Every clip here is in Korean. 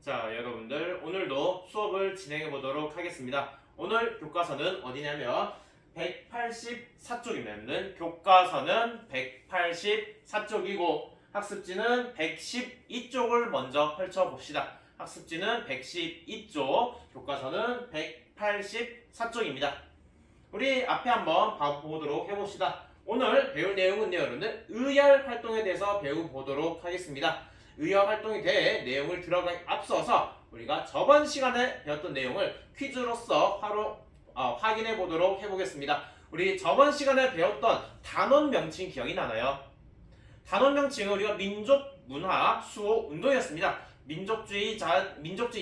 자, 여러분들 오늘도 수업을 진행해 보도록 하겠습니다. 오늘 교과서는 어디냐면 184쪽이면 교과서는 184쪽이고 학습지는 112쪽을 먼저 펼쳐봅시다. 학습지는 112쪽, 교과서는 184쪽입니다. 우리 앞에 한번 보도록 해봅시다. 오늘 배울 내용은요, 여러분들 의열 활동에 대해서 배워보도록 하겠습니다. 의열 활동에 대해 내용을 들어가기 앞서서 우리가 저번 시간에 배웠던 내용을 퀴즈로서 확인해 보도록 해보겠습니다. 우리 저번 시간에 배웠던 단원 명칭 기억이 나나요? 단원 명칭은 우리가 민족, 문화, 수호, 운동이었습니다. 민족주의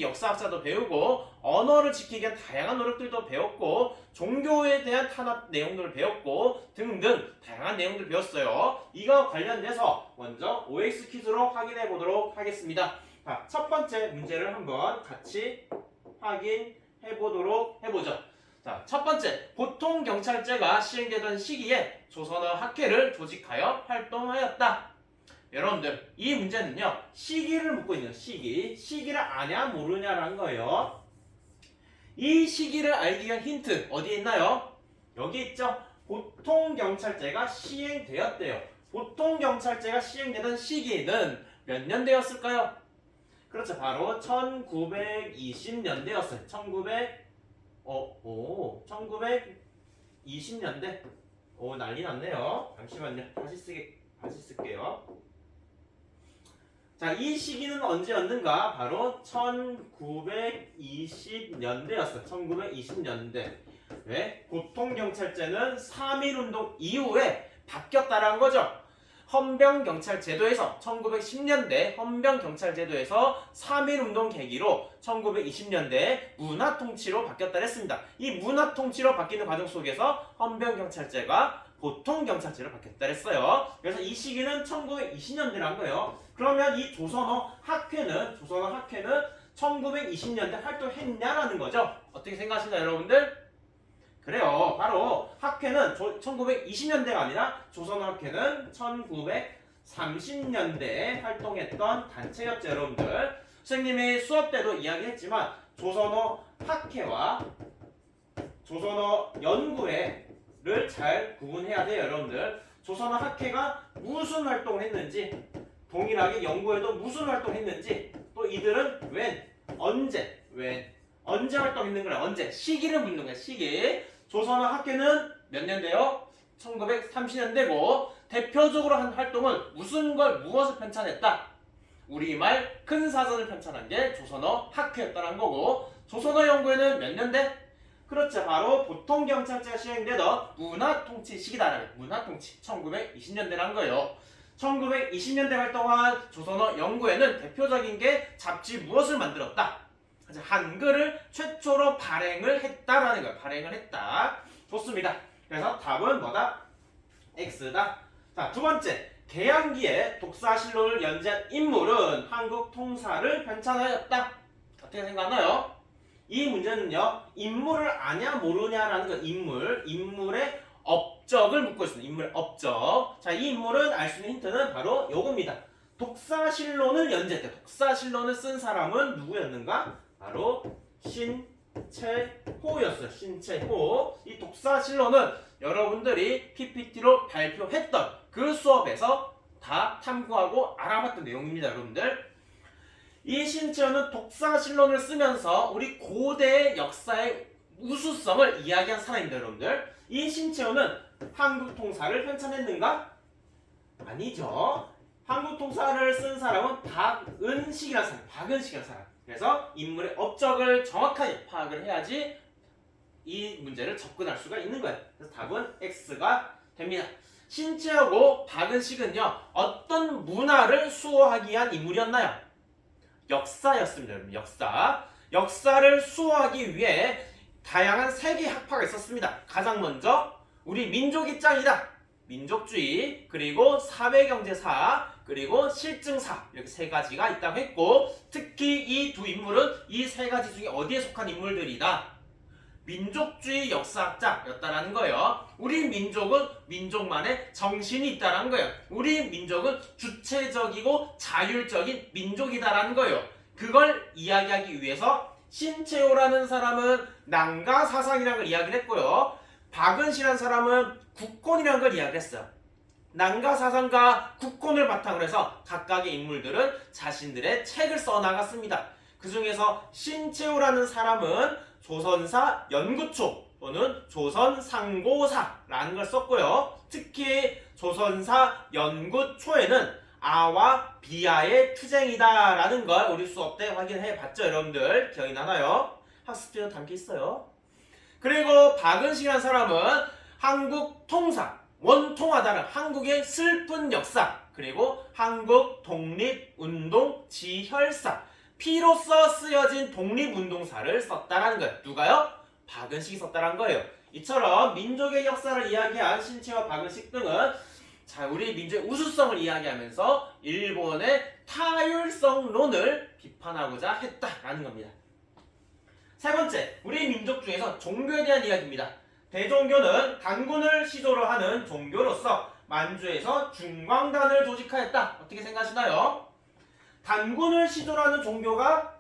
역사학자도 배우고 언어를 지키기 위한 다양한 노력들도 배웠고 종교에 대한 탄압 내용들을 배웠고 등등 다양한 내용들을 배웠어요. 이거 관련돼서 먼저 OX 퀴즈로 확인해 보도록 하겠습니다. 자, 첫 번째 문제를 한번 같이 확인해 보도록 해보죠. 자, 첫 번째, 보통경찰제가 시행되던 시기에 조선어 학회를 조직하여 활동하였다. 여러분들, 이 문제는요, 시기를 묻고 있는 시기를 아냐 모르냐라는 거예요. 이 시기를 알기 위한 힌트 어디에 있나요? 여기 있죠. 보통경찰제가 시행되었대요. 보통경찰제가 시행되던 시기는 몇 년대였을까요? 그렇죠, 바로 1920년대였어요. 1920년대. 난리 났네요. 잠시만요. 다시 쓸게요. 자, 이 시기는 언제였는가? 바로 1920년대였어요. 1920년대. 왜? 보통경찰제는 3.1운동 이후에 바뀌었다라는 거죠. 헌병경찰제도에서 1910년대 헌병경찰제도에서 3.1운동 계기로 1920년대 문화통치로 바뀌었다 했습니다. 이 문화통치로 바뀌는 과정 속에서 헌병경찰제가 보통경찰제로 바뀌었다 했어요. 그래서 이 시기는 1920년대란 거예요. 그러면 이 조선어 학회는 1920년대 활동했냐라는 거죠. 어떻게 생각하시나요, 여러분들? 그래요. 바로 학회는 1920년대가 아니라 조선어 학회는 1930년대에 활동했던 단체였죠, 여러분들. 선생님이 수업 때도 이야기했지만 조선어 학회와 조선어 연구회를 잘 구분해야 돼요, 여러분들. 조선어 학회가 무슨 활동을 했는지, 동일하게 연구회도 무슨 활동을 했는지, 또 이들은 언제 활동했는 거야, 언제, 시기를 묻는 거야, 시기. 조선어 학회는 몇 년대요? 1930년대고 대표적으로 한 활동은 무엇을 편찬했다? 우리말 큰 사전을 편찬한 게 조선어 학회였다는 거고, 조선어 연구회는 몇 년대? 그렇죠, 바로 보통경찰제가 시행되던 문화통치 시기다라는 문화통치 1920년대라는 거예요. 1920년대 활동한 조선어 연구회는 대표적인 게 잡지 무엇을 만들었다? 한글을 최초로 발행을 했다라는 거예요. 발행을 했다. 좋습니다. 그래서 답은 뭐다? X다. 자, 두 번째, 개항기에 독사실록을 연재한 인물은 한국 통사를 편찬하였다. 어떻게 생각하나요? 이 문제는요, 인물을 아냐 모르냐라는 거, 인물의 업적을 묻고 있습니다. 인물의 업적. 자, 이 인물은 알 수 있는 힌트는 바로 요겁니다. 독사실론을 연재했대. 독사실론을 쓴 사람은 누구였는가? 바로 신채호였어요. 신채호. 이 독사실론은 여러분들이 PPT로 발표했던 그 수업에서 다 탐구하고 알아봤던 내용입니다, 여러분들. 이 신채호는 독사실론을 쓰면서 우리 고대의 역사의 우수성을 이야기한 사람입니다, 여러분들. 이 신채호는 한국 통사를 편찬했는가? 아니죠. 한국 통사를 쓴 사람은 박은식이라는 사람. 그래서 인물의 업적을 정확하게 파악을 해야지 이 문제를 접근할 수가 있는 거예요. 그래서 답은 X가 됩니다. 신채호고 박은식은요, 어떤 문화를 수호하기 위한 인물이었나요? 역사였습니다, 여러분. 역사를 수호하기 위해 다양한 세계 학파가 있었습니다. 가장 먼저 우리 민족이 짱이다. 민족주의, 그리고 사회경제사, 그리고 실증사, 이렇게 세 가지가 있다고 했고, 특히 이 두 인물은 이 세 가지 중에 어디에 속한 인물들이다? 민족주의 역사학자였다라는 거예요. 우리 민족은 민족만의 정신이 있다라는 거예요. 우리 민족은 주체적이고 자율적인 민족이다라는 거예요. 그걸 이야기하기 위해서 신채호라는 사람은 난가사상이라는 걸 이야기를 했고요. 박은시라는 사람은 국권이라는 걸 이야기를 했어요. 난가사상과 국권을 바탕으로 해서 각각의 인물들은 자신들의 책을 써나갔습니다. 그 중에서 신채호라는 사람은 조선사 연구초 또는 조선상고사라는 걸 썼고요. 특히 조선사 연구초에는 아와 비아의 투쟁이다 라는 걸 우리 수업 때 확인해 봤죠. 여러분들 기억이 나나요? 학습지에 담겨 있어요. 그리고 박은식이라는 사람은 한국 통사, 원통하다는 한국의 슬픈 역사, 그리고 한국 독립운동 지혈사, 피로써 쓰여진 독립운동사를 썼다라는 거예요. 누가요? 박은식이 썼다라는 거예요. 이처럼 민족의 역사를 이야기한 신채와 박은식 등은 자, 우리 민족의 우수성을 이야기하면서 일본의 타율성론을 비판하고자 했다라는 겁니다. 세 번째, 우리 민족 중에서 종교에 대한 이야기입니다. 대종교는 단군을 시조로 하는 종교로서 만주에서 중광단을 조직하였다. 어떻게 생각하시나요? 단군을 시조로 하는 종교가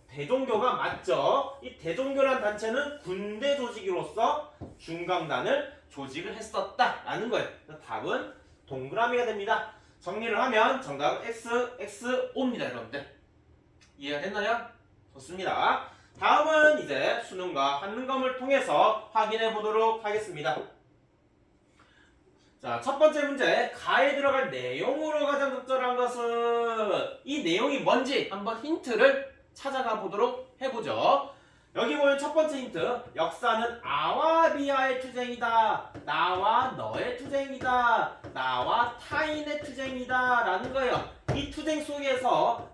대종교가 맞죠. 이 대종교란 단체는 군대 조직으로서 중광단을 조직을 했었다라는 거예요. 답은 동그라미가 됩니다. 정리를 하면 정답은 X, X, O입니다. 여러분들 이해가 됐나요? 좋습니다. 다음은 이제 수능과 한능검을 통해서 확인해 보도록 하겠습니다. 자, 첫 번째 문제, 가에 들어갈 내용으로 가장 적절한 것은 이 내용이 뭔지 한번 힌트를 찾아가 보도록 해보죠. 여기 보면 첫 번째 힌트, 역사는 아와 비아의 투쟁이다, 나와 너의 투쟁이다, 나와 타인의 투쟁이다 라는 거예요. 이 투쟁 속에서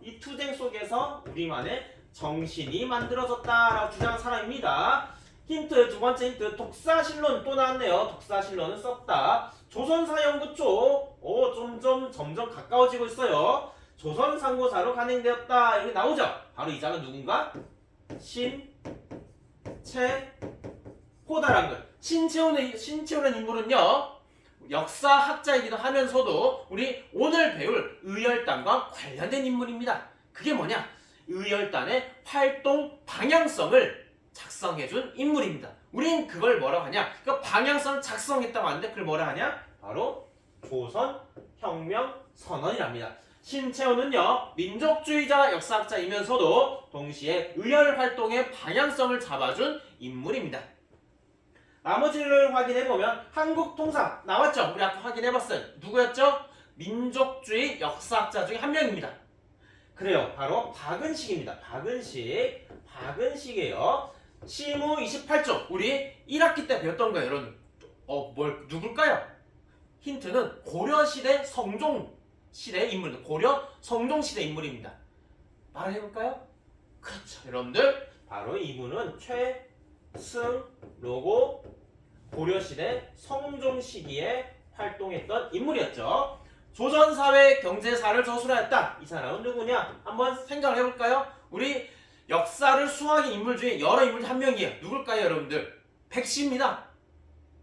우리만의 정신이 만들어졌다라고 주장한 사람입니다. 힌트, 두 번째 힌트, 독사신론 또 나왔네요. 독사신론은 썼다. 조선사연구초, 점점 가까워지고 있어요. 조선상고사로 간행되었다. 이렇게 나오죠. 바로 이 자가 누군가? 신채호다라는 거예요. 신채호라는 인물은요, 역사학자이기도 하면서도 우리 오늘 배울 의열단과 관련된 인물입니다. 그게 뭐냐? 의열단의 활동 방향성을 작성해준 인물입니다. 우린 그걸 뭐라고 하냐? 그 방향성을 작성했다고 하는데 그걸 뭐라 하냐? 바로 조선혁명선언이랍니다. 신채호는요, 민족주의자 역사학자이면서도 동시에 의열 활동의 방향성을 잡아준 인물입니다. 나머지를 확인해보면 한국통사 나왔죠? 우리 아까 확인해봤어요. 누구였죠? 민족주의 역사학자 중에 한 명입니다. 그래요. 바로 박은식입니다. 박은식이에요. 시무 28쪽. 우리 1학기 때 배웠던 거예요. 여러분. 누굴까요? 힌트는 고려시대 성종시대 인물입니다. 고려 성종시대 인물입니다. 말해볼까요? 그렇죠. 여러분들. 바로 이분은 최승로고 고려시대 성종 시기에 활동했던 인물이었죠. 조선사회 경제사를 저술하였다. 이 사람은 누구냐? 한번 생각을 해볼까요? 우리 역사를 수학의 인물 중에 여러 인물 한 명이에요. 누굴까요, 여러분들? 백씨입니다.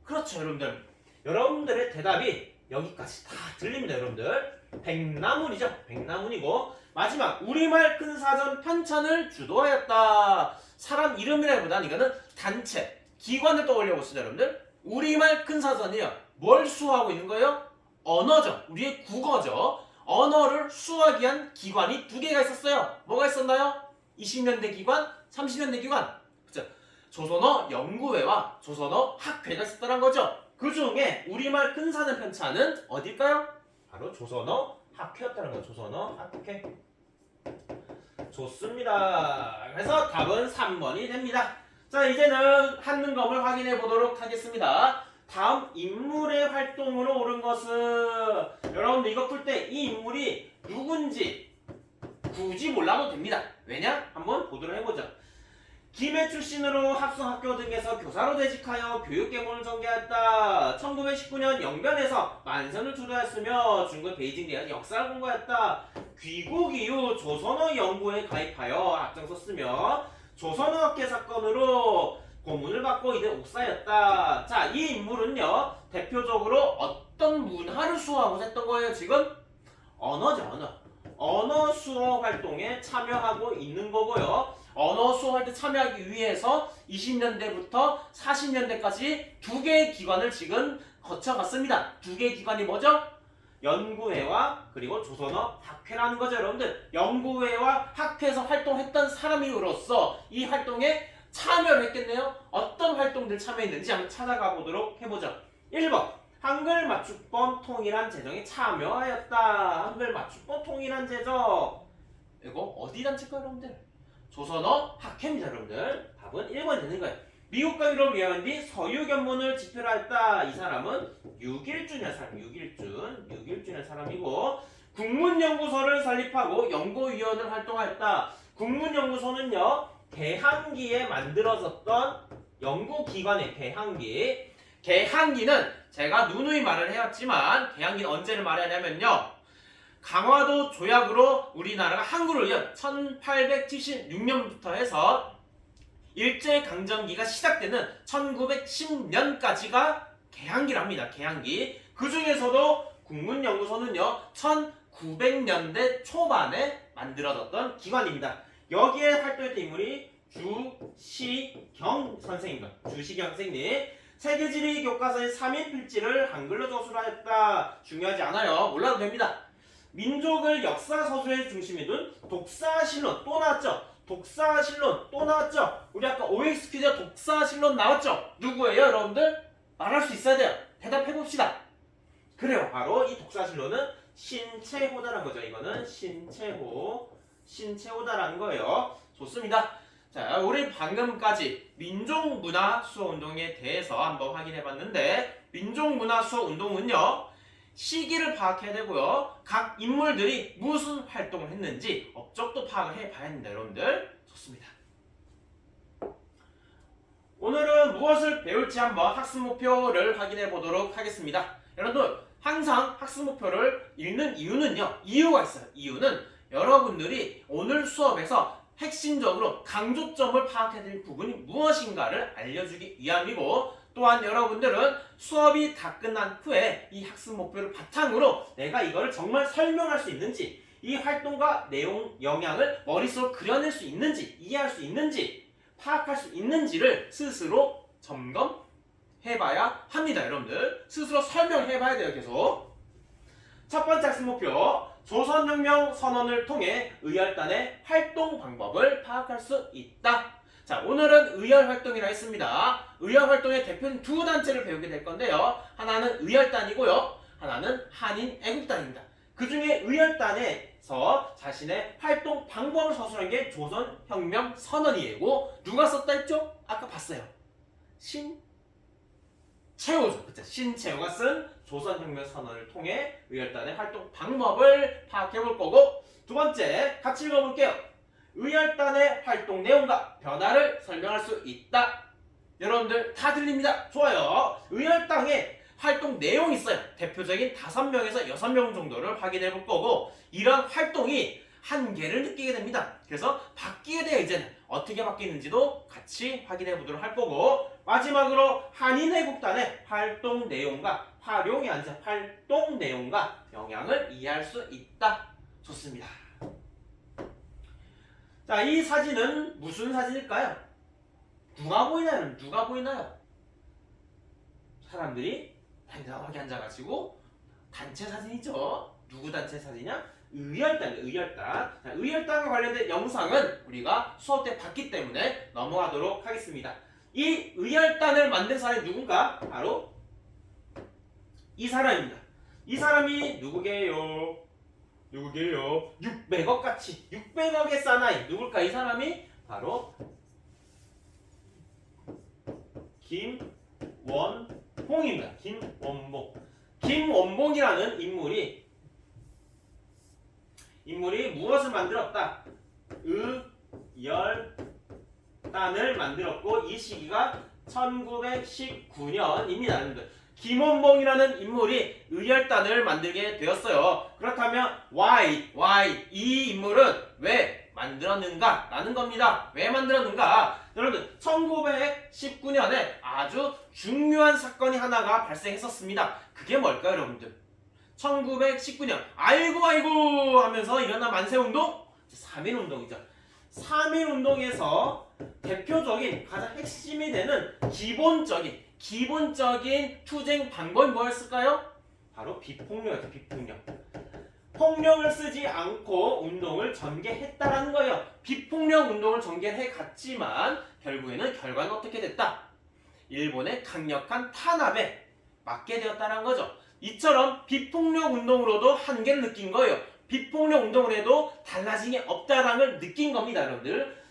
그렇죠, 여러분들. 여러분들의 대답이 여기까지 다 들립니다, 여러분들. 백나문이죠. 백나문이고 마지막 우리말 큰 사전 편찬을 주도하였다. 사람 이름이라기보다는 이거는 단체, 기관을 떠올려 봅시다, 여러분들. 우리말 큰 사전이요. 뭘 수호하고 있는 거예요? 언어죠. 우리의 국어죠. 언어를 수호하기 위한 기관이 두 개가 있었어요. 뭐가 있었나요? 20년대 기관, 30년대 기관. 그죠? 조선어 연구회와 조선어 학회가 있었다는 거죠. 그 중에 우리말 큰 사전 편찬은 어딜까요? 바로 조선어 학회였다는 거죠. 조선어 학회. 좋습니다. 그래서 답은 3번이 됩니다. 자, 이제는 한능검을 확인해 보도록 하겠습니다. 다음 인물의 활동으로 옳은 것은 여러분들 이거 풀 때 이 인물이 누군지 굳이 몰라도 됩니다. 왜냐? 한번 보도록 해보죠. 김해 출신으로 합성학교 등에서 교사로 재직하여 교육계몽을 전개했다. 1919년 영변에서 만선을 주도했으며 중국 베이징 대학 역사를 공부했다. 귀국 이후 조선어 연구에 가입하여 앞장섰으며 조선어학계 사건으로 고문을 받고 이제 옥사였다. 자, 이 인물은요, 대표적으로 어떤 문화를 수호하고 했던 거예요? 지금 언어죠, 언어. 언어 수업 활동에 참여하고 있는 거고요. 언어 수업 활동 참여하기 위해서 20년대부터 40년대까지 두 개의 기관을 지금 거쳐갔습니다. 두 개의 기관이 뭐죠? 연구회와 그리고 조선어 학회라는 거죠, 여러분들. 연구회와 학회에서 활동했던 사람이로서 이 활동에 참여를 했겠네요. 어떤 활동들 참여했는지 한번 찾아가 보도록 해보죠. 1번 한글 맞춤법 통일한 제정에 참여하였다. 한글 맞춤법 통일한 제정. 이거 어디 단체일까요, 여러분들? 조선어 학회입니다, 여러분들. 답은 1번이 되는 거예요. 미국과 유럽 여행 뒤 서유견문을 집필 하였다. 이 사람은 6.1주년 사람, 6.1주년 사람이고, 국문연구소를 설립하고 연구위원을 활동하였다. 국문연구소는요, 개항기에 만들어졌던 연구기관의 개항기. 개항기는 제가 누누이 말을 해왔지만, 개항기는 언제를 말하냐면요, 강화도 조약으로 우리나라가 한국을 연 1876년부터 해서 일제강점기가 시작되는 1910년까지가 개항기랍니다. 개항기. 그 중에서도 국문연구소는요 1900년대 초반에 만들어졌던 기관입니다. 여기에 활동했던 인물이 주시경 선생입니다. 주시경 선생님. 세계지리 교과서의 3인 필지를 한글로 저술하였다. 중요하지 않아요. 몰라도 됩니다. 민족을 역사 서술의 중심에 둔 독사실론 또 나왔죠. 독사실론 또 나왔죠. 우리 아까 OX 퀴즈 독사실론 나왔죠. 누구예요, 여러분들? 말할 수 있어야 돼요. 대답해봅시다. 그래요. 바로 이 독사실론은 신채호다라는 거죠. 이거는 신채호다라는 거예요. 좋습니다. 자, 우리 방금까지 민족문화 수호운동에 대해서 한번 확인해봤는데, 민족문화 수호운동은요 시기를 파악해야 되고요. 각 인물들이 무슨 활동을 했는지 업적도 파악을 해봐야 합니다. 여러분들. 좋습니다. 오늘은 무엇을 배울지 한번 학습 목표를 확인해 보도록 하겠습니다. 여러분들 항상 학습 목표를 읽는 이유는요. 이유가 있어요. 이유는 여러분들이 오늘 수업에서 핵심적으로 강조점을 파악해야 될 부분이 무엇인가를 알려주기 위함이고, 또한 여러분들은 수업이 다 끝난 후에 이 학습 목표를 바탕으로 내가 이거를 정말 설명할 수 있는지, 이 활동과 내용, 영향을 머릿속으로 그려낼 수 있는지, 이해할 수 있는지, 파악할 수 있는지를 스스로 점검해봐야 합니다. 여러분들 스스로 설명해봐야 돼요. 계속. 첫 번째 학습 목표, 조선혁명 선언을 통해 의열단의 활동 방법을 파악할 수 있다. 자, 오늘은 의열활동이라 했습니다. 의열활동의 대표는 두 단체를 배우게 될 건데요. 하나는 의열단이고요. 하나는 한인애국단입니다. 그 중에 의열단에서 자신의 활동 방법을 서술한 게 조선혁명 선언이고, 누가 썼다 했죠? 아까 봤어요. 신채호죠. 그쵸? 신채호가 쓴 조선혁명 선언을 통해 의열단의 활동 방법을 파악해 볼 거고, 두 번째 같이 읽어볼게요. 의열단의 활동 내용과 변화를 설명할 수 있다. 여러분들 다 들립니다. 좋아요. 의열단의 활동 내용이 있어요. 대표적인 5명에서 6명 정도를 확인해 볼 거고, 이런 활동이 한계를 느끼게 됩니다. 그래서 바뀌게 돼요. 이제는 어떻게 바뀌는지도 같이 확인해 보도록 할 거고, 마지막으로 한인애국단의 활동 내용과 활용이 아니라 활동 내용과 영향을 이해할 수 있다. 좋습니다. 자, 이 사진은 무슨 사진일까요? 누가 보이나요? 누가 보이나요? 사람들이 당당하게 앉아가지고 단체 사진이죠. 누구 단체 사진이냐? 의열단, 의열단. 자, 의열단과 관련된 영상은 우리가 수업 때 봤기 때문에 넘어가도록 하겠습니다. 이 의열단을 만든 사람이 누군가? 바로 이 사람입니다. 이 사람이 누구게요? 600억 가치, 600억의 사나이. 누굴까? 이 사람이 바로 김원봉입니다. 김원봉. 김원봉이라는 인물이 무엇을 만들었다? 의열단을 만들었고, 이 시기가 1919년입니다. 여러분들. 김원봉이라는 인물이 의열단을 만들게 되었어요. 그렇다면 why 이 인물은 왜 만들었는가? 라는 겁니다. 왜 만들었는가? 여러분 1919년에 아주 중요한 사건이 하나가 발생했었습니다. 그게 뭘까요, 여러분들? 1919년 아이고 하면서 일어난 만세운동 3.1운동이죠. 3.1운동에서 대표적인 가장 핵심이 되는 기본적인 투쟁 방법이 뭐였을까요? 바로 비폭력이죠. 비폭력. 폭력을 쓰지 않고 운동을 전개했다라는 거예요. 비폭력 운동을 전개해 갔지만 결국에는 결과는 어떻게 됐다? 일본의 강력한 탄압에 맞게 되었다는 거죠. 이처럼 비폭력 운동으로도 한계를 느낀 거예요. 비폭력 운동을 해도 달라진 게 없다라는 걸 느낀 겁니다. 여러분들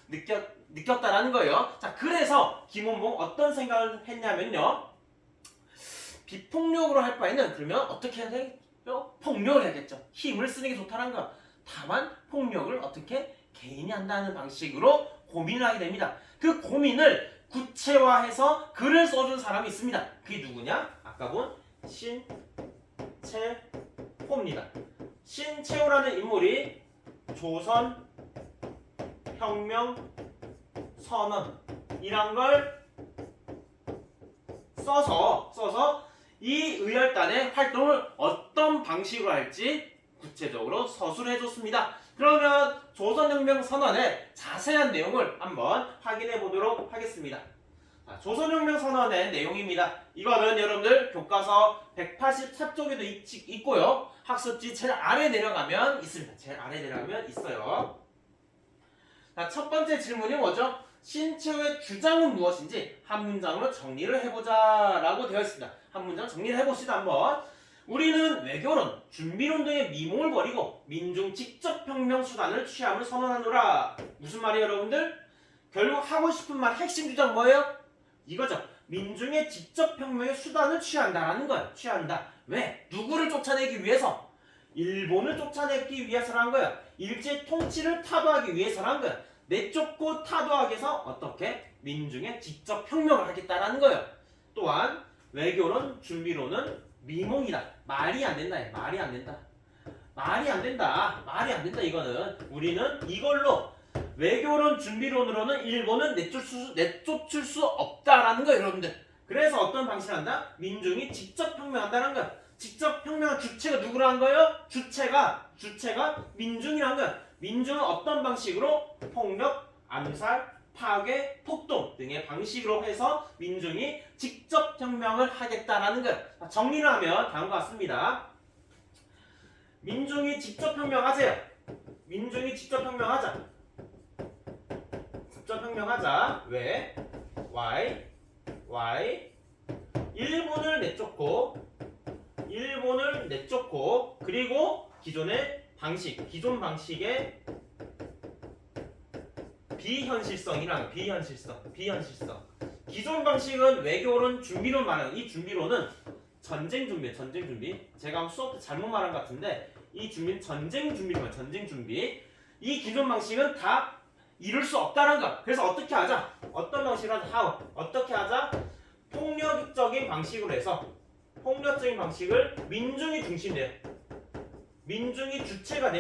느꼈다라는 거예요. 자, 그래서 김원봉 어떤 생각을 했냐면요. 비폭력으로 할 바에는 그러면 어떻게 해야 되겠죠? 폭력을 해야겠죠. 힘을 쓰는 게 좋다는 거. 다만 폭력을 어떻게 개인이 한다는 방식으로 고민을 하게 됩니다. 그 고민을 구체화해서 글을 써준 사람이 있습니다. 그게 누구냐? 아까 본 신채호입니다. 신채호라는 인물이 조선 혁명 선언이란 걸 써서 이 의열단의 활동을 어떤 방식으로 할지 구체적으로 서술을 해줬습니다. 그러면 조선혁명 선언의 자세한 내용을 한번 확인해 보도록 하겠습니다. 자, 조선혁명 선언의 내용입니다. 이거는 여러분들 교과서 184쪽에도 있고요. 학습지 제일 아래 내려가면 있습니다. 제일 아래 내려가면 있어요. 자, 첫 번째 질문이 뭐죠? 신채호의 주장은 무엇인지 한 문장으로 정리를 해보자 라고 되어 있습니다. 한 문장 정리를 해봅시다. 한번. 우리는 외교론, 준비운동의 미몽을 버리고 민중 직접혁명 수단을 취함을 선언하노라. 무슨 말이에요 여러분들? 결국 하고 싶은 말 핵심 주장 뭐예요? 이거죠. 민중의 직접혁명의 수단을 취한다라는 거예요. 취한다. 왜? 누구를 쫓아내기 위해서? 일본을 쫓아내기 위해서라는 거예요. 일제 통치를 타도하기 위해서라는 거예요. 내쫓고 타도하기 위해서 어떻게? 민중의 직접혁명을 하겠다라는 거예요. 또한 외교론, 준비론은 미몽이다. 말이 안 된다. 말이 안 된다. 말이 안 된다. 말이 안 된다. 이거는 우리는 이걸로 외교론, 준비론으로는 일본은 내쫓을 수 없다라는 거예요, 여러분들. 그래서 어떤 방식을 한다? 민중이 직접 혁명한다는 거야. 직접 혁명한 주체가 누구라는 거예요? 주체가 민중이라는 거야. 민중은 어떤 방식으로? 폭력, 암살, 파괴, 폭동 등의 방식으로 해서 민중이 직접 혁명을 하겠다라는 거예요. 정리를 하면 다음과 같습니다. 민중이 직접 혁명하세요. 민중이 직접 혁명하자. 직접 혁명하자. 왜? Why? 일본을 내쫓고 그리고 기존 방식의 비현실성. 기존 방식은 외교론, 준비론 말하는 이 준비론은 전쟁 준비. 제가 수업 때 잘못 말한 것 같은데 이 준비는 전쟁 준비. 이 기존 방식은 다 이룰 수 없다는 거. 그래서 어떻게 하자? 어떤 방식으로 하자? 어떻게 하자? 폭력적인 방식으로 해서 폭력적인 방식을 민중이 중심돼요. 민중이 주체가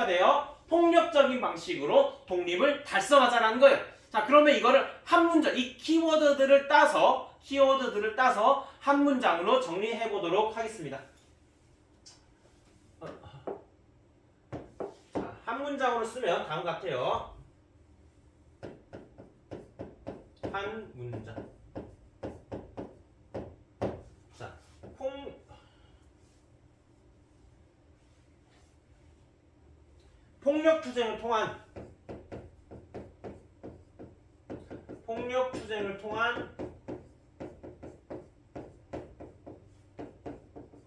되어 폭력적인 방식으로 독립을 달성하자라는 거예요. 자, 그러면 이거를 한 문장, 이 키워드들을 따서 한 문장으로 정리해 보도록 하겠습니다. 자, 한 문장으로 쓰면 다음 같아요. 한 문장. 자, 폭력 투쟁을 통한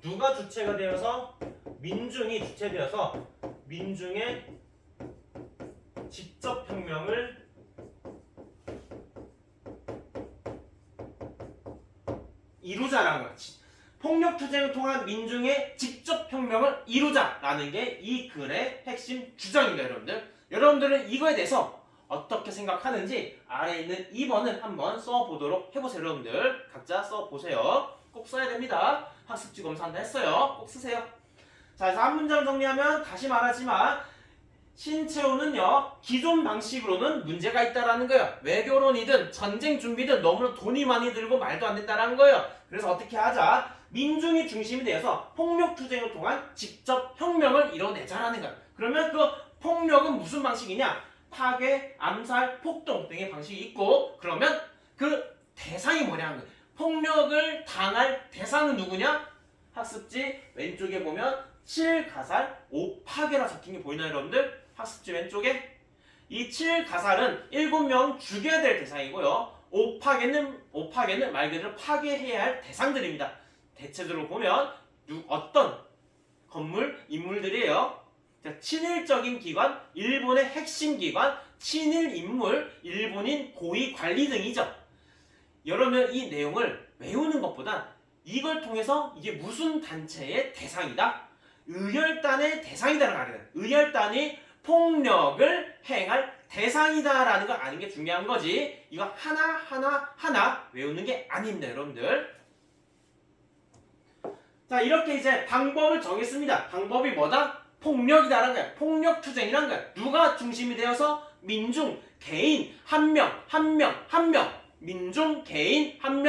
누가 주체가 되어서 민중이 주체되어서 민중의 직접 혁명을 이루자라는 거야. 폭력 투쟁을 통한 민중의 직접 혁명을 이루자라는 게 이 글의 핵심 주장입니다, 여러분들. 여러분들은 이거에 대해서 어떻게 생각하는지 아래에 있는 2번을 한번 써보도록 해보세요, 여러분들. 각자 써보세요. 꼭 써야 됩니다. 학습지 검사한다 했어요. 꼭 쓰세요. 자, 그래서 한 문장 정리하면 다시 말하지만 신채호는요, 기존 방식으로는 문제가 있다라는 거예요. 외교론이든 전쟁 준비든 너무나 돈이 많이 들고 말도 안 된다라는 거예요. 그래서 어떻게 하자? 민중이 중심이 되어서 폭력 투쟁을 통한 직접 혁명을 이뤄내자라는 거야. 그러면 그 폭력은 무슨 방식이냐? 파괴, 암살, 폭동 등의 방식이 있고, 그러면 그 대상이 뭐냐는 거야. 폭력을 당할 대상은 누구냐? 학습지 왼쪽에 보면 7가살 5파괴라 적힌 게 보이나요, 여러분들? 학습지 왼쪽에 이 7가살은 7명 죽여야 될 대상이고요. 5파괴는 말 그대로 파괴해야 할 대상들입니다. 대체적으로 보면 어떤 건물, 인물들이에요. 자, 친일적인 기관, 일본의 핵심 기관, 친일 인물, 일본인 고위 관리 등이죠. 여러분 이 내용을 외우는 것보다 이걸 통해서 이게 무슨 단체의 대상이다? 의열단의 대상이다라는 거 알아요. 의열단이 폭력을 행할 대상이다라는 걸 아는 게 중요한 거지. 이거 하나 외우는 게 아닙니다, 여러분들. 자, 이렇게 이제 방법을 정했습니다. 방법이 뭐다? 폭력이다라는 거야. 폭력 투쟁이라는 거야. 누가 중심이 되어서? 민중, 개인, 한 명, 민중, 개인, 한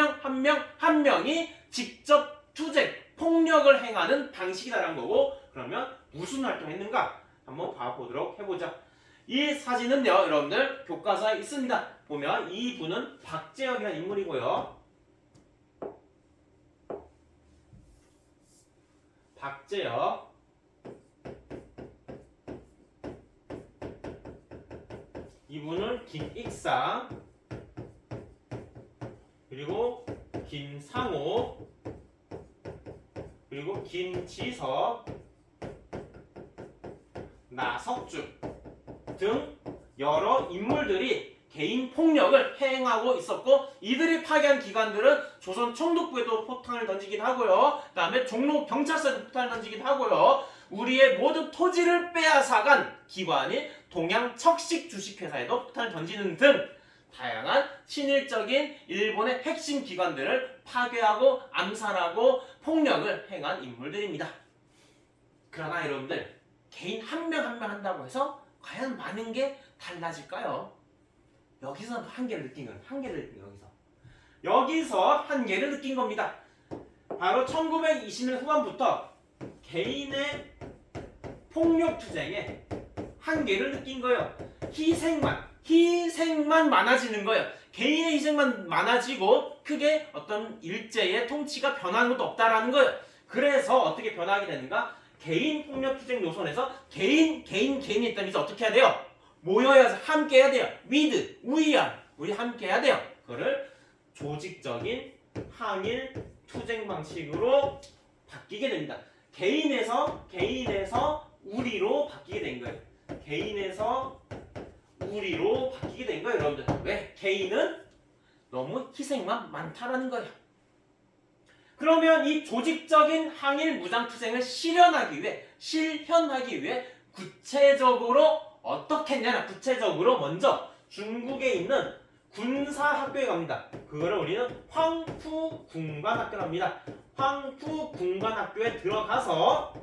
명이 직접 투쟁, 폭력을 행하는 방식이다라는 거고, 그러면 무슨 활동했는가? 한번 봐보도록 해보자. 이 사진은요, 여러분들 교과서에 있습니다. 보면 이 분은 박재혁이라는 인물이고요. 박재혁. 이분은 김익상, 그리고 김상호, 그리고 김지석, 나석주 등 여러 인물들이 개인 폭력을 행하고 있었고, 이들이 파괴한 기관들은 조선 총독부에도 포탄을 던지긴 하고요. 그 다음에 종로 경찰서에도 포탄을 던지긴 하고요. 우리의 모든 토지를 빼앗아간 기관인 동양 척식 주식회사에도 포탄을 던지는 등 다양한 친일적인 일본의 핵심 기관들을 파괴하고 암살하고 폭력을 행한 인물들입니다. 그러나 여러분들, 개인 한 명 한다고 해서 과연 많은 게 달라질까요? 여기서 한계를 느낀 거예요. 여기서 한계를 느낀 겁니다. 바로 1920년 후반부터 개인의 폭력 투쟁에 한계를 느낀 거예요. 희생만 많아지는 거예요. 개인의 희생만 많아지고 크게 어떤 일제의 통치가 변하는 것도 없다라는 거예요. 그래서 어떻게 변하게 되는가? 개인 폭력 투쟁 노선에서 개인이 있다면 이제 어떻게 해야 돼요? 모여야 함께 해야 돼요. 우리 함께 해야 돼요. 그거를 조직적인 항일 투쟁 방식으로 바뀌게 됩니다. 개인에서 우리로 바뀌게 된 거예요. 개인에서 우리로 바뀌게 된 거예요, 여러분들. 왜? 개인은 너무 희생만 많다라는 거예요. 그러면 이 조직적인 항일 무장투쟁을 실현하기 위해 구체적으로 어떻게 했냐면, 구체적으로 먼저 중국에 있는 군사학교에 갑니다. 그거를 우리는 황푸군관학교라고 합니다. 황푸군관학교에 들어가서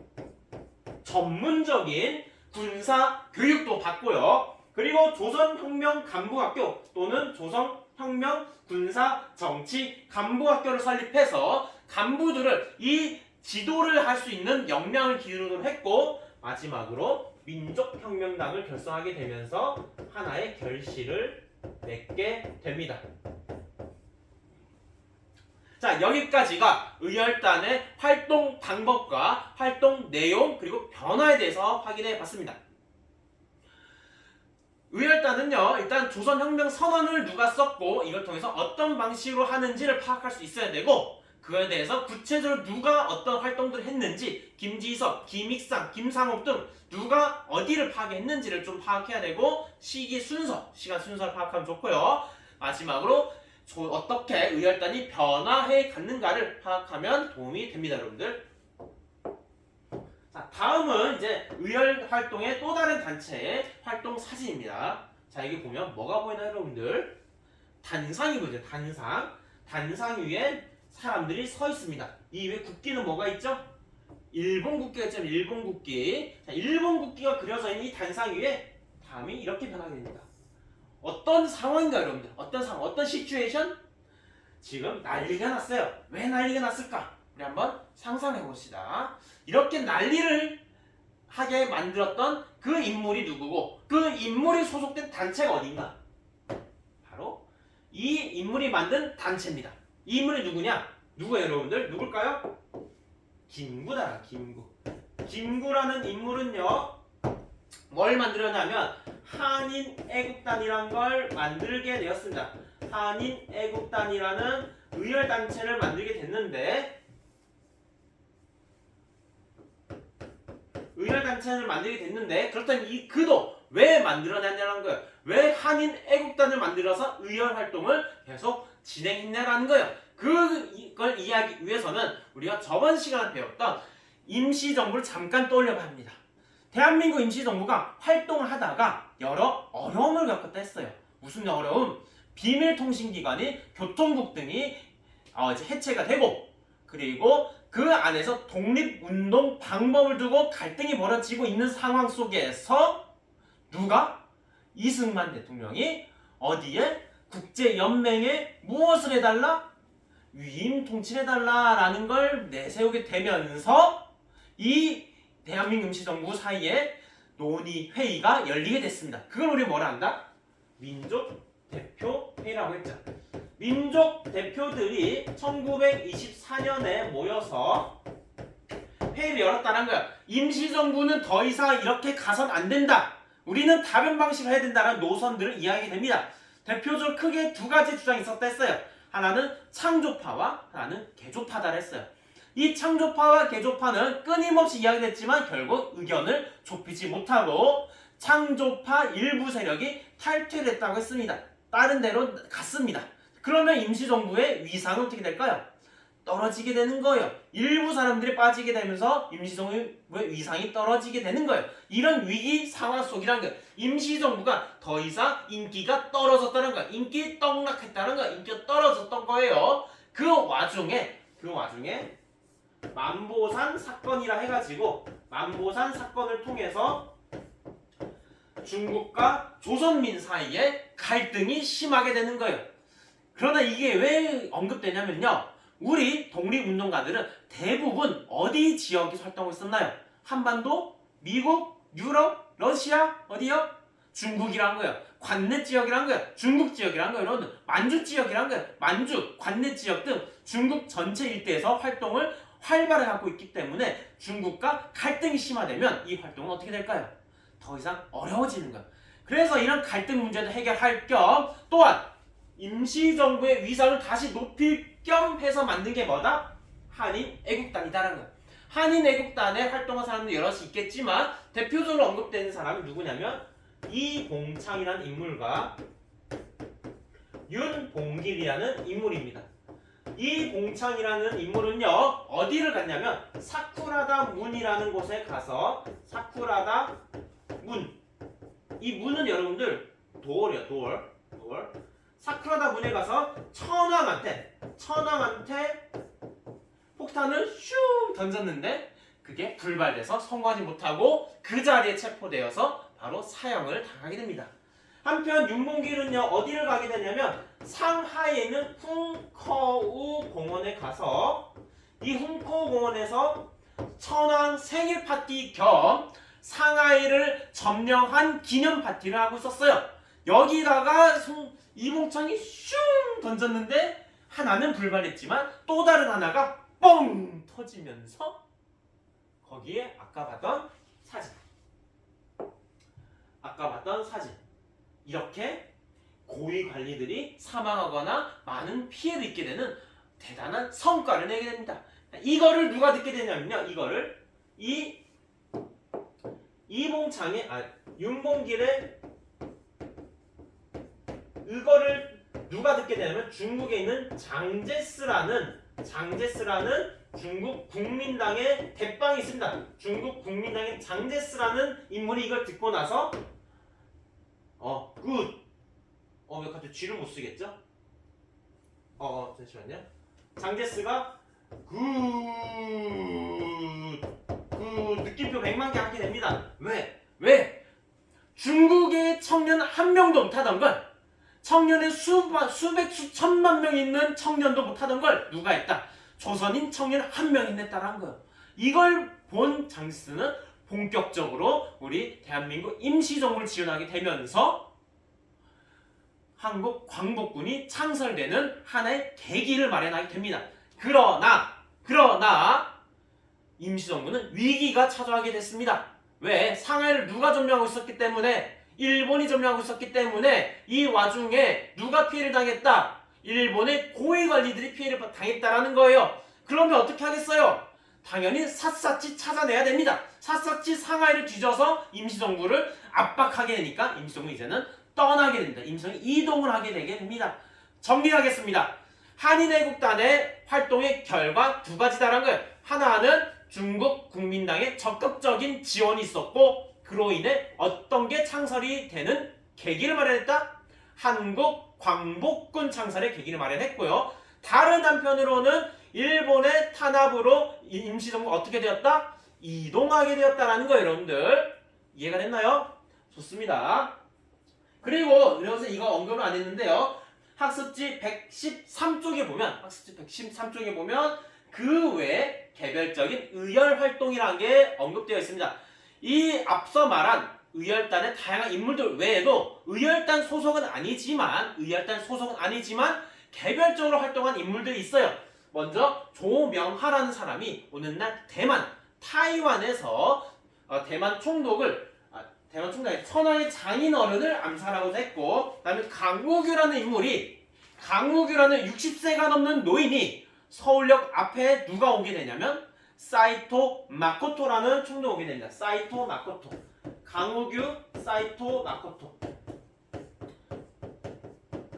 전문적인 군사 교육도 받고요. 그리고 조선혁명간부학교 또는 조선혁명 군사정치간부학교를 설립해서 간부들을 이 지도를 할 수 있는 역량을 기르도록 했고, 마지막으로 민족혁명당을 결성하게 되면서 하나의 결실을 맺게 됩니다. 자, 여기까지가 의열단의 활동 방법과 활동 내용 그리고 변화에 대해서 확인해 봤습니다. 의열단은요, 일단 조선혁명 선언을 누가 썼고 이걸 통해서 어떤 방식으로 하는지를 파악할 수 있어야 되고, 그거에 대해서 구체적으로 누가 어떤 활동들을 했는지, 김지석, 김익상, 김상옥 등 누가 어디를 파괴했는지를 좀 파악해야 되고, 시간 순서를 파악하면 좋고요. 마지막으로 어떻게 의열단이 변화해 갔는가를 파악하면 도움이 됩니다, 여러분들. 자, 다음은 이제 의열 활동의 또 다른 단체의 활동 사진입니다. 자, 여기 보면 뭐가 보이나요, 여러분들? 단상이 보이죠, 단상 위에 사람들이 서 있습니다. 이 위에 국기는 뭐가 있죠? 일본 국기가 있죠. 일본 국기. 자, 일본 국기가 그려져 있는 이 단상 위에 다음이 이렇게 변하게 됩니다. 어떤 상황인가요, 여러분들? 어떤 상황, 어떤 시츄에이션? 지금 난리가 났어요. 왜 난리가 났을까? 우리 한번 상상해 봅시다. 이렇게 난리를 하게 만들었던 그 인물이 누구고 그 인물이 소속된 단체가 어딘가? 바로 이 인물이 만든 단체입니다. 이 인물이 누구냐? 누구예요, 여러분들? 누굴까요? 김구다. 김구. 김구라는 인물은요, 뭘 만들었냐면 한인애국단이란 걸 만들게 되었습니다. 한인애국단이라는 의열단체를 만들게 됐는데, 그렇다면 그도 왜 만들어냈냐는 거예요. 왜 한인애국단을 만들어서 의열활동을 계속 진행했냐라는 거예요. 그걸 이해하기 위해서는 우리가 저번 시간에 배웠던 임시정부를 잠깐 떠올려봐야 합니다. 대한민국 임시정부가 활동을 하다가 여러 어려움을 겪었다 했어요. 무슨 어려움? 비밀통신기관인 교통국 등이 이제 해체가 되고, 그리고 그 안에서 독립운동 방법을 두고 갈등이 벌어지고 있는 상황 속에서 누가? 이승만 대통령이 어디에? 국제연맹에 무엇을 해달라? 위임 통치해달라라는 걸 내세우게 되면서 이 대한민국 임시정부 사이에 논의회의가 열리게 됐습니다. 그걸 우리 뭐라 한다? 민족대표회의라고 했죠. 민족대표들이 1924년에 모여서 회의를 열었다는 거야. 임시정부는 더 이상 이렇게 가선 안 된다. 우리는 다른 방식으로 해야 된다는 노선들을 이야기하게 됩니다. 대표적으로 크게 두 가지 주장이 있었다 했어요. 하나는 창조파와 하나는 개조파다 했어요. 이 창조파와 개조파는 끊임없이 이야기됐지만 결국 의견을 좁히지 못하고 창조파 일부 세력이 탈퇴를 했다고 했습니다. 다른 데로 갔습니다. 그러면 임시정부의 위상은 어떻게 될까요? 떨어지게 되는 거예요. 일부 사람들이 빠지게 되면서 임시정부의 위상이 떨어지게 되는 거예요. 이런 위기 상황 속이라는 거예요. 임시정부가 더 이상 인기가 떨어졌다는 거예요. 인기 떡락했다는 거예요. 인기가 떨어졌던 거예요. 그 와중에 만보산 사건이라 해가지고 만보산 사건을 통해서 중국과 조선민 사이에 갈등이 심하게 되는 거예요. 그러나 이게 왜 언급되냐면요, 우리 독립운동가들은 대부분 어디 지역에서 활동을 했었나요? 한반도, 미국, 유럽, 러시아, 어디요? 중국이란 거예요. 관내 지역이란 거예요. 중국 지역이란 거예요. 여러분, 만주 지역이란 거예요. 만주, 관내 지역 등 중국 전체 일대에서 활동을 활발히 하고 있기 때문에 중국과 갈등이 심화되면 이 활동은 어떻게 될까요? 더 이상 어려워지는 거예요. 그래서 이런 갈등 문제도 해결할 겸 또한 임시정부의 위상을 다시 높일 겸 해서 만든 게 뭐다? 한인애국단이다라는 거예요. 한인애국단에 활동한 사람도 여럿이 있겠지만 대표적으로 언급되는 사람이 누구냐면 이봉창이라는 인물과 윤봉길이라는 인물입니다. 이봉창이라는 인물은요, 어디를 갔냐면 사쿠라다 문이라는 곳에 가서 사쿠라다 문, 이 문은 여러분들 돌이에요. 돌. 사쿠라다 문에 가서 천황한테 폭탄을 슉 던졌는데 그게 불발돼서 성공하지 못하고 그 자리에 체포되어서 바로 사형을 당하게 됩니다. 한편 윤봉길은요, 어디를 가게 되냐면 상하이에 있는 훈커우 공원에 가서 이 훈커우 공원에서 천황 생일 파티 겸 상하이를 점령한 기념 파티를 하고 있었어요. 여기다가 이봉창이 슝 던졌는데 하나는 불발했지만 또 다른 하나가 뻥 터지면서 거기에 아까 봤던 사진, 이렇게 고위 관리들이 사망하거나 많은 피해를 입게 되는 대단한 성과를 내게 됩니다. 이거를 누가 듣게 되냐면요, 이거를 윤봉길의 이거를 누가 듣게 되냐면 중국에 있는 장제스라는 중국 국민당의 대빵이 있습니다. 중국 국민당의 장제스라는 인물이 이걸 듣고 나서 왜 갑자기 쥐를 못 쓰겠죠? 잠시만요. 장제스가 느낌표 100만 개 하게 됩니다. 왜? 중국의 청년 한 명도 못하던 걸, 청년의 수백 수천만 명 있는 청년도 못하던 걸 누가 했다? 조선인 청년 한 명이 냈다라는 거예요. 이걸 본 장기스는 본격적으로 우리 대한민국 임시정부를 지원하게 되면서 한국 광복군이 창설되는 하나의 계기를 마련하게 됩니다. 그러나 임시정부는 위기가 찾아오게 됐습니다. 왜? 상하이를 누가 점령하고 있었기 때문에, 일본이 점령하고 있었기 때문에 이 와중에 누가 피해를 당했다? 일본의 고위관리들이 피해를 당했다라는 거예요. 그러면 어떻게 하겠어요? 당연히 샅샅이 찾아내야 됩니다. 샅샅이 상하이를 뒤져서 임시정부를 압박하게 되니까 임시정부 이제는 떠나게 됩니다. 임시정부 이동을 하게 되게 됩니다. 정리하겠습니다. 한인애국단의 활동의 결과 두 가지다라는 거예요. 하나는 중국 국민당의 적극적인 지원이 있었고 그로 인해 어떤 게 창설이 되는 계기를 마련했다? 한국 광복군 창설의 계기를 마련했고요. 다른 한편으로는 일본의 탄압으로 임시정부가 어떻게 되었다? 이동하게 되었다라는 거예요. 여러분들 이해가 됐나요? 좋습니다. 그리고 여기서 이거 언급을 안 했는데요. 학습지 113쪽에 보면 그 외에 개별적인 의열 활동이라는 게 언급되어 있습니다. 이 앞서 말한 의열단의 다양한 인물들 외에도 의열단 소속은 아니지만 개별적으로 활동한 인물들이 있어요. 먼저 조명하라는 사람이 오늘날 타이완에서 대만 총독을 천황의 장인어른을 암살하고자 했고, 그다음에 강무규라는 인물이 60세가 넘는 노인이 서울역 앞에 누가 오게 되냐면 사이토 마코토라는 총독이 오게 됩니다. 사이토 마코토. 강무규, 사이토 마코토.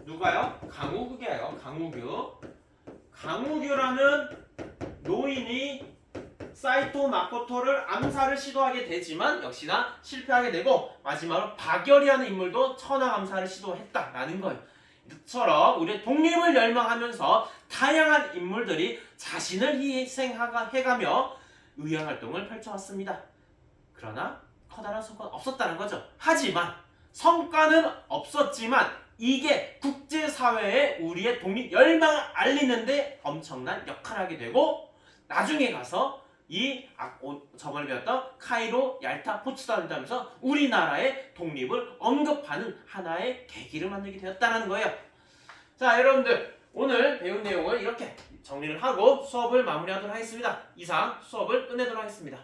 누가요? 강무규예요. 강무규라는 노인이 사이토 마코토를 암살을 시도하게 되지만 역시나 실패하게 되고, 마지막으로 박열이라는 인물도 천황 암살을 시도했다라는 거예요. 이처럼 우리의 독립을 열망하면서 다양한 인물들이 자신을 희생해가며 의열 활동을 펼쳐왔습니다. 그러나 커다란 성과는 없었다는 거죠. 하지만 성과는 없었지만 이게 국제사회에 우리의 독립 열망을 알리는데 엄청난 역할을 하게 되고, 나중에 가서 저번에 배웠던 카이로, 얄타, 포츠다를 하면서 우리나라의 독립을 언급하는 하나의 계기를 만들게 되었다는 거예요. 자, 여러분들 오늘 배운 내용을 이렇게 정리를 하고 수업을 마무리하도록 하겠습니다. 이상 수업을 끝내도록 하겠습니다.